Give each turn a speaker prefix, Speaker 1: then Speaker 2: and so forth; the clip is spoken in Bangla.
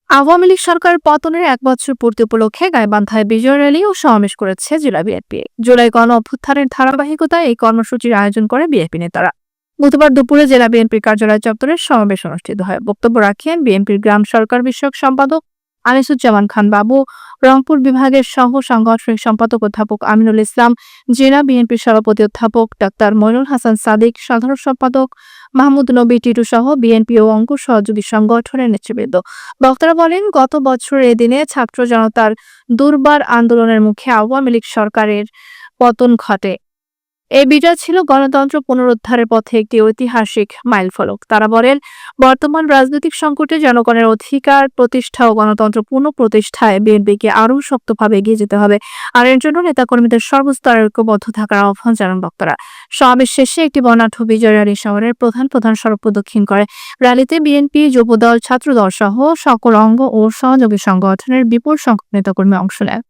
Speaker 1: আওয়ামী লীগ সরকারের পতনের ১ বছর পূর্তি উপলক্ষে গাইবান্ধায় বিজয় র্যালি ও সমাবেশ করেছে জেলা বিএনপি। জুলাই গণ অভ্যুত্থানের ধারাবাহিকতায় এই কর্মসূচির আয়োজন করে বিএনপি নেতারা। বুধবার দুপুরে জেলা বিএনপির কার্যালয় চত্বরে সমাবেশ অনুষ্ঠিত হয়। বক্তব্য রাখেন বিএনপির গ্রাম সরকার বিষয়ক সম্পাদক আনিসুজ্জামান খান বাবু, রংপুর বিভাগের সহ সাংগঠনিক সম্পাদক অধ্যাপক আমিনুল ইসলাম, জেলা বিএনপির সভাপতি অধ্যাপক ডাক্তার মইনুল হাসান সাদিক, সাধারণ সম্পাদক মাহমুদ নবী টিটু সহ বিএনপি ও অঙ্গ সহযোগী সংগঠনের নেতৃবৃন্দ। বক্তারা বলেন, গত বছর এ দিনে ছাত্র জনতার দুর্বার আন্দোলনের মুখে আওয়ামী লীগ সরকারের পতন ঘটে। এই বিজয় ছিল গণতন্ত্র পুনরুদ্ধারের পথে একটি ঐতিহাসিক মাইলফলক। তারা বলেন, বর্তমান রাজনৈতিক সংকটে জনগণের অধিকার প্রতিষ্ঠা ও গণতন্ত্র পুনঃপ্রতিষ্ঠায় বিএনপিকে আরও শক্তভাবে এগিয়ে যেতে হবে। আর এর জন্য নেতাকর্মীদের সর্বস্তরে ঐক্যবদ্ধ থাকার আহ্বান জানান বক্তারা। সমাবেশ শেষে একটি বর্ণাঢ্য বিজয় র্যালি শহরের প্রধান প্রধান সড়ক প্রদক্ষিণ করে। র্যালিতে বিএনপি, যুবদল, ছাত্রদল সহ সকল অঙ্গ ও সহযোগী সংগঠনের বিপুল সংখ্যক নেতাকর্মী অংশ নেয়।